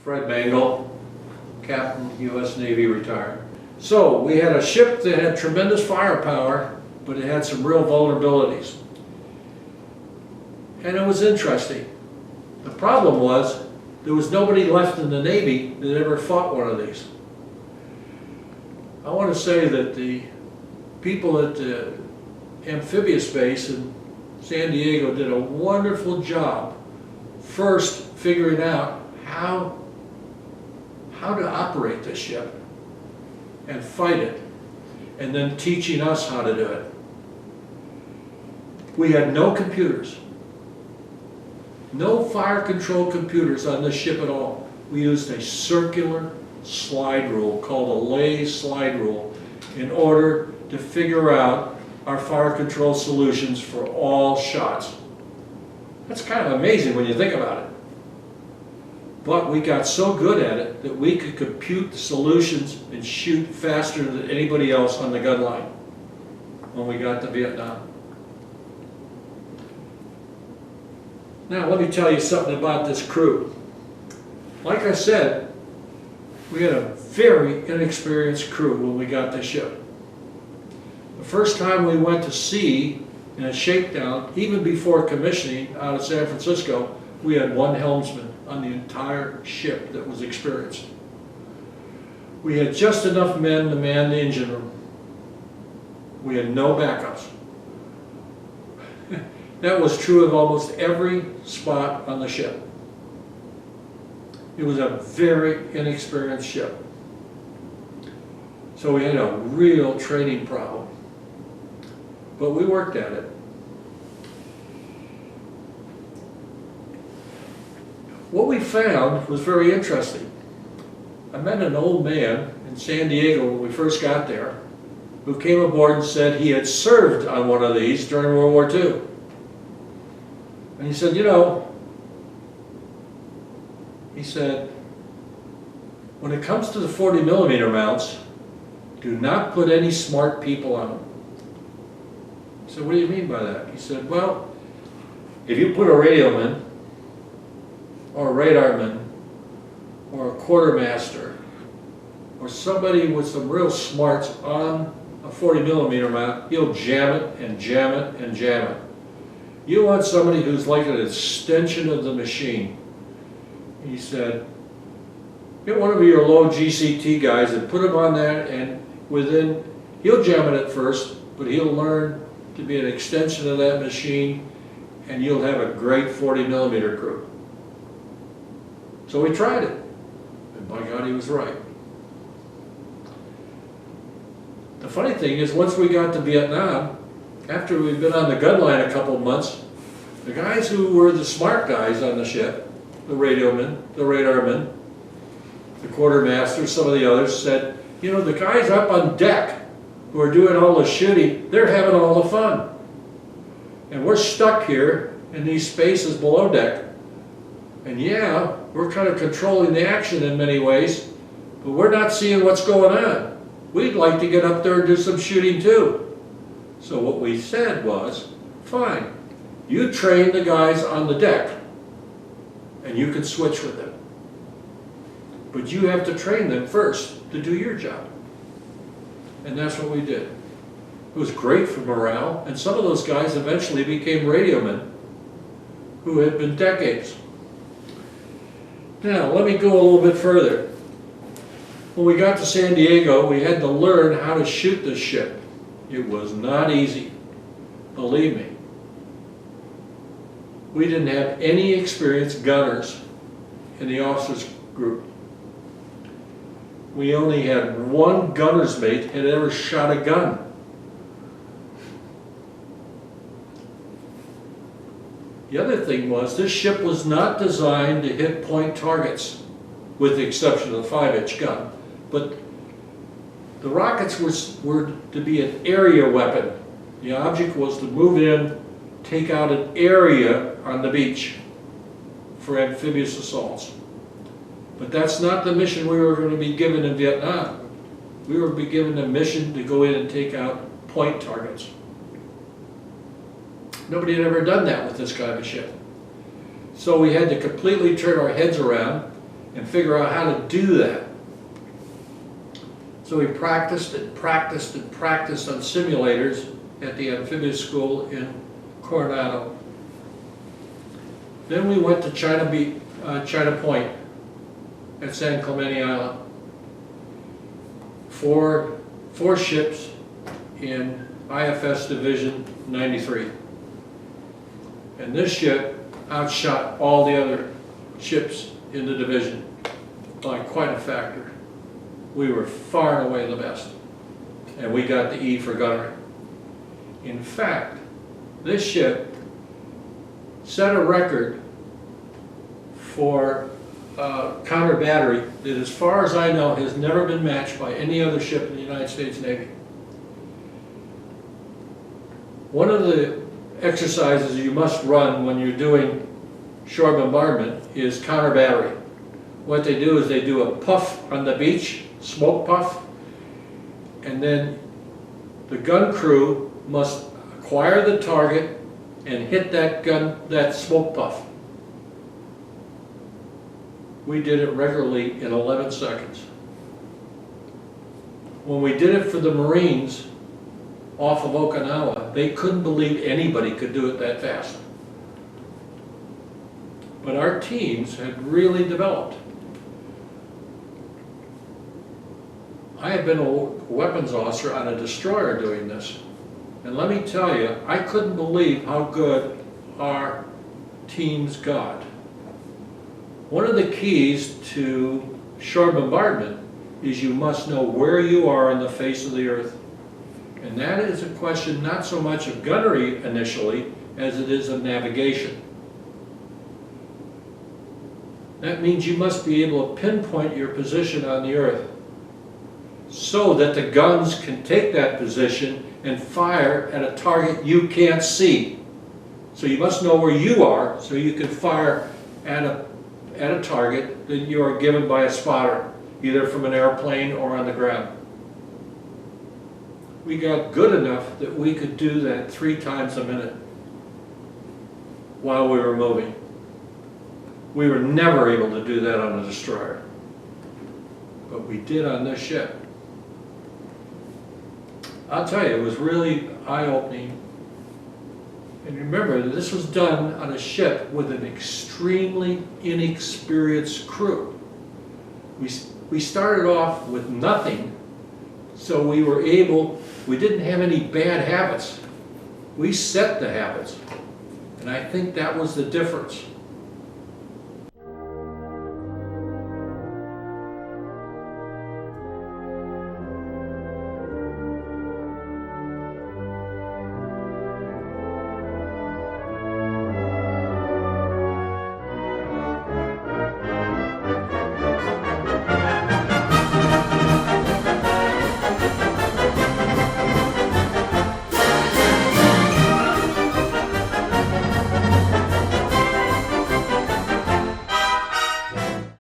Fred Mangol, Captain, U.S. Navy, retired. So we had a ship that had tremendous firepower, but it had some real vulnerabilities. And it was interesting. The problem was there was nobody left in the Navy that ever fought one of these. I want to say that the people at the amphibious base in San Diego did a wonderful job first figuring out how to operate this ship and fight it, and then teaching us how to do it. We had no computers, no fire control computers on this ship at all. We used a circular slide rule called a lay slide rule in order to figure out our fire control solutions for all shots. That's kind of amazing when you think about it. But we got so good at it that we could compute the solutions and shoot faster than anybody else on the gun line when we got to Vietnam. Now let me tell you something about this crew. Like I said, we had a very inexperienced crew when we got this ship. The first time we went to sea in a shakedown, even before commissioning out of San Francisco, we had one helmsman on the entire ship that was experienced. We had just enough men to man the engine room. We had no backups. That was true of almost every spot on the ship. It was a very inexperienced ship. So we had a real training problem. But we worked at it. What we found was very interesting. I met an old man in San Diego when we first got there who came aboard and said he had served on one of these during World War II. And he said, you know, he said, when it comes to the 40mm mounts, do not put any smart people on them. I said, what do you mean by that? He said, well, if you put a radioman or a radarman or a quartermaster or somebody with some real smarts on a 40mm mount, he'll jam it and jam it and jam it. You want somebody who's like an extension of the machine. He said, get one of your low GCT guys and put him on that, and he'll jam it at first, but he'll learn to be an extension of that machine, and you'll have a great 40mm crew. So we tried it, and by God, he was right. The funny thing is, once we got to Vietnam, after we'd been on the gun line a couple of months, the guys who were the smart guys on the ship, the radiomen, the radarmen, the quartermaster, some of the others said, you know, the guys up on deck who are doing all the shooting, they're having all the fun. And we're stuck here in these spaces below deck. And yeah, we're kind of controlling the action in many ways, but we're not seeing what's going on. We'd like to get up there and do some shooting too. So what we said was, fine, you train the guys on the deck, and you can switch with them. But you have to train them first to do your job. And that's what we did. It was great for morale, and some of those guys eventually became radiomen who had been decades. Now, let me go a little bit further. When we got to San Diego, we had to learn how to shoot this ship. It was not easy, believe me. We didn't have any experienced gunners in the officers group. We only had one gunner's mate had ever shot a gun. The other thing was, this ship was not designed to hit point targets, with the exception of the 5-inch gun. But the rockets were to be an area weapon. The object was to move in, take out an area on the beach for amphibious assaults. But that's not the mission we were going to be given in Vietnam. We were given a mission to go in and take out point targets. Nobody had ever done that with this kind of ship. So we had to completely turn our heads around and figure out how to do that. So we practiced and practiced and practiced on simulators at the amphibious school in Coronado. Then we went to China Point at San Clemente Island. Four ships in IFS Division 93. And this ship outshot all the other ships in the division by quite a factor. We were far and away the best, and we got the E for gunnery. In fact, this ship set a record for counter battery that, as far as I know, has never been matched by any other ship in the United States Navy. One of the exercises you must run when you're doing shore bombardment is counter battery. What they do is they do a puff on the beach, smoke puff, and then the gun crew must acquire the target and hit that smoke puff. We did it regularly in 11 seconds. When we did it for the Marines off of Okinawa, they couldn't believe anybody could do it that fast. But our teams had really developed. I had been a weapons officer on a destroyer doing this. And let me tell you, I couldn't believe how good our teams got. One of the keys to shore bombardment is you must know where you are on the face of the earth. And that is a question not so much of gunnery initially as it is of navigation. That means you must be able to pinpoint your position on the earth so that the guns can take that position and fire at a target you can't see. So you must know where you are so you can fire at a target that you are given by a spotter, either from an airplane or on the ground. We got good enough that we could do that 3 times a minute while we were moving. We were never able to do that on a destroyer, but we did on this ship. I'll tell you, it was really eye-opening. And remember, this was done on a ship with an extremely inexperienced crew. We started off with nothing, so we didn't have any bad habits. We set the habits, and I think that was the difference.